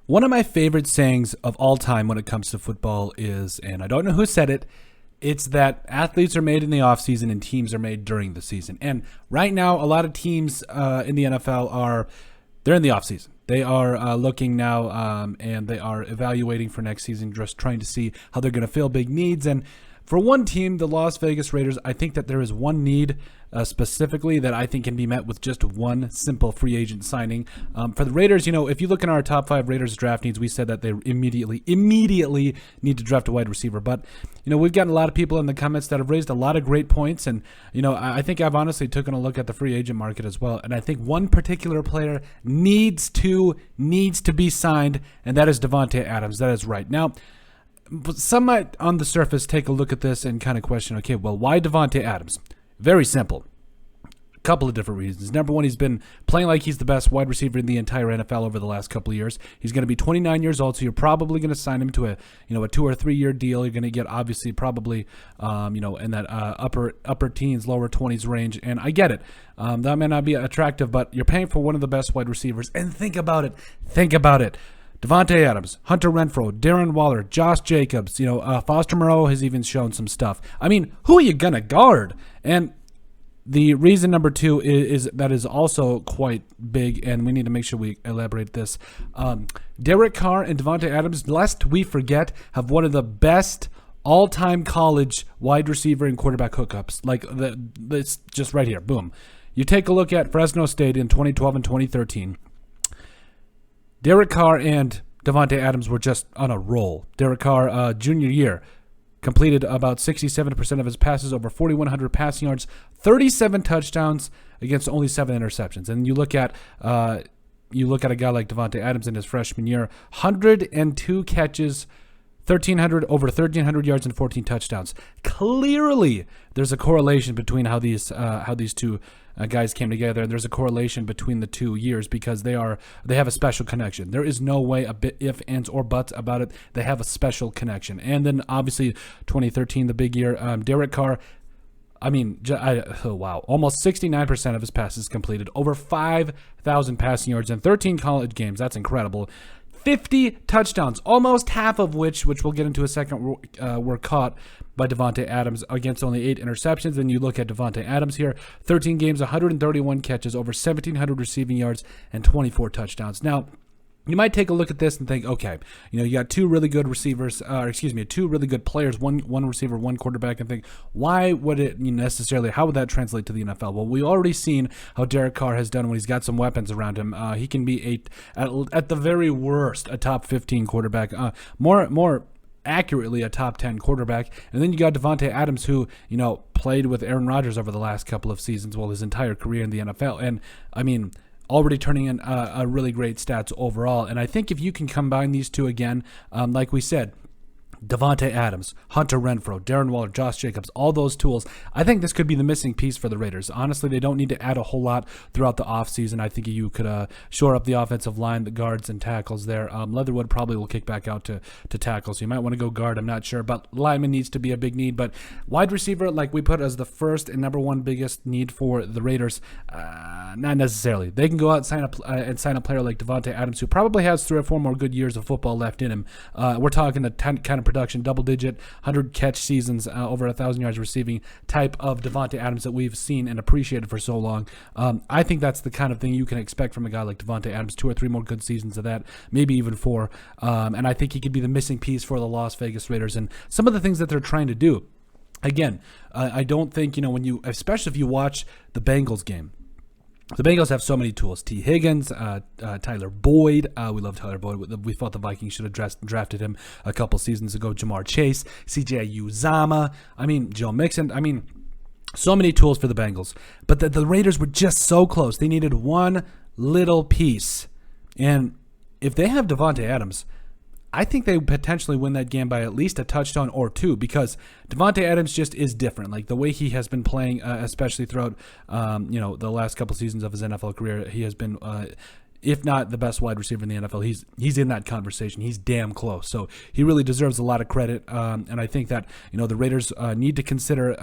One of my favorite sayings of all time when it comes to football is, and I don't know who said it, it's that athletes are made in the offseason and teams are made during the season. And right now, a lot of teams in the NFL they're in the offseason. They are looking now and they are evaluating for next season, just trying to see how they're going to fill big needs. And for one team, the Las Vegas Raiders, I think that there is one need specifically that I think can be met with just one simple free agent signing. For the Raiders, if you look in our top 5 Raiders draft needs, we said that they immediately need to draft a wide receiver. But, we've gotten a lot of people in the comments that have raised a lot of great points. And, I think I've honestly taken a look at the free agent market as well. And I think one particular player needs to be signed, and that is DaVante Adams. That is right. Now, some might, on the surface, take a look at this and kind of question, okay, well, why DaVante Adams? Very simple. A couple of different reasons. Number one, he's been playing like he's the best wide receiver in the entire NFL over the last couple of years. He's going to be 29 years old, so you're probably going to sign him to a 2 or 3 year deal. You're going to get obviously probably in that upper teens, lower 20s range. And I get it. That may not be attractive, but you're paying for one of the best wide receivers. And think about it. DaVante Adams, Hunter Renfrow, Darren Waller, Josh Jacobs, Foster Moreau has even shown some stuff. I mean, who are you going to guard? And the reason number 2 is that is also quite big, and we need to make sure we elaborate this. Derek Carr and DaVante Adams, lest we forget, have one of the best all-time college wide receiver and quarterback hookups. Like, it's just right here. Boom. You take a look at Fresno State in 2012 and 2013. Derek Carr and DaVante Adams were just on a roll. Derek Carr, junior year, completed about 67% of his passes, over 4,100 passing yards, 37 touchdowns against only 7 interceptions. And you look at a guy like DaVante Adams in his freshman year, 102 catches, over 1,300 yards and 14 touchdowns. Clearly, there's a correlation between how these two guys came together, and there's a correlation between the 2 years because they have a special connection. There is no way a bit if, ands, or buts about it. They have a special connection. And then obviously 2013, the big year, Derek Carr. Almost 69% of his passes completed, over 5,000 passing yards in 13 college games. That's incredible. 50 touchdowns, almost half of which we'll get into a second, were caught by DaVante Adams against only 8 interceptions. And you look at DaVante Adams here, 13 games, 131 catches, over 1,700 receiving yards, and 24 touchdowns. Now, you might take a look at this and think, okay, you got 2 really good receivers, 2 really good players, one receiver, one quarterback, and think, why would it necessarily, how would that translate to the NFL? Well, we've already seen how Derek Carr has done when he's got some weapons around him. He can be at the very worst, a top 15 quarterback, more accurately a top 10 quarterback. And then you got DaVante Adams, who, played with Aaron Rodgers over the last couple of seasons, his entire career in the NFL. And already turning in a really great stats overall. And I think if you can combine these two again, like we said, DaVante Adams, Hunter Renfrow, Darren Waller, Josh Jacobs, all those tools, I think this could be the missing piece for the Raiders. Honestly, they don't need to add a whole lot throughout the offseason. I think you could shore up the offensive line, the guards and tackles there. Leatherwood probably will kick back out to tackle, so you might want to go guard, I'm not sure. But lineman needs to be a big need. But wide receiver, like we put as the first and number 1 biggest need for the Raiders, not necessarily. They can go out and sign a player like DaVante Adams, who probably has 3 or 4 more good years of football left in him. We're talking a kind of production, double-digit, 100-catch seasons, over 1,000 yards receiving type of DaVante Adams that we've seen and appreciated for so long. I think that's the kind of thing you can expect from a guy like DaVante Adams, 2 or 3 more good seasons of that, maybe even 4. And I think he could be the missing piece for the Las Vegas Raiders and some of the things that they're trying to do. Again, I don't think, especially if you watch the Bengals game, the Bengals have so many tools. T. Higgins, Tyler Boyd. We love Tyler Boyd. We thought the Vikings should have drafted him a couple seasons ago. Jamar Chase, C.J. Uzama. Joe Mixon. So many tools for the Bengals. But the Raiders were just so close. They needed one little piece. And if they have DaVante Adams, I think they potentially win that game by at least a touchdown or 2 because DaVante Adams just is different. Like the way he has been playing, especially throughout, the last couple seasons of his NFL career, he has been, if not the best wide receiver in the NFL, he's in that conversation. He's damn close. So he really deserves a lot of credit. And I think that, the Raiders need to consider,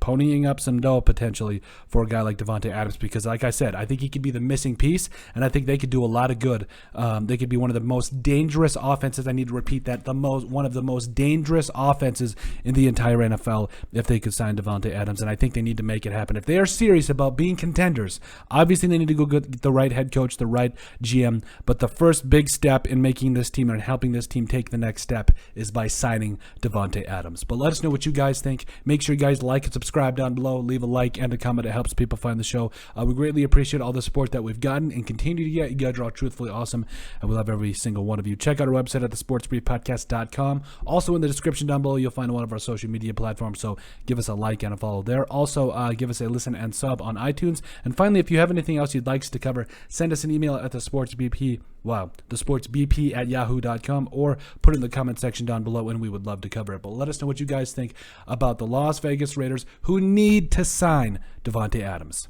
ponying up some dough potentially for a guy like DaVante Adams, because like I said, I think he could be the missing piece, and I think they could do a lot of good. They could be one of the most dangerous offenses. I need to repeat that, one of the most dangerous offenses in the entire NFL if they could sign DaVante Adams, and I think they need to make it happen. If they are serious about being contenders, obviously they need to go get the right head coach, the right GM, but the first big step in making this team and helping this team take the next step is by signing DaVante Adams. But let us know what you guys think. Make sure you guys like and subscribe down below. Leave a like and a comment. It helps people find the show. We greatly appreciate all the support that we've gotten and continue to get. You guys are all truthfully awesome, and we love every single one of you. Check out our website at thesportsbriefpodcast.com. Also in the description down below, you'll find one of our social media platforms, so give us a like and a follow there. Also, give us a listen and sub on iTunes. And finally, if you have anything else you'd like us to cover, send us an email at thesportsbp@yahoo.com, or put it in the comment section down below, and we would love to cover it. But let us know what you guys think about the Las Vegas Raiders, who need to sign DaVante Adams.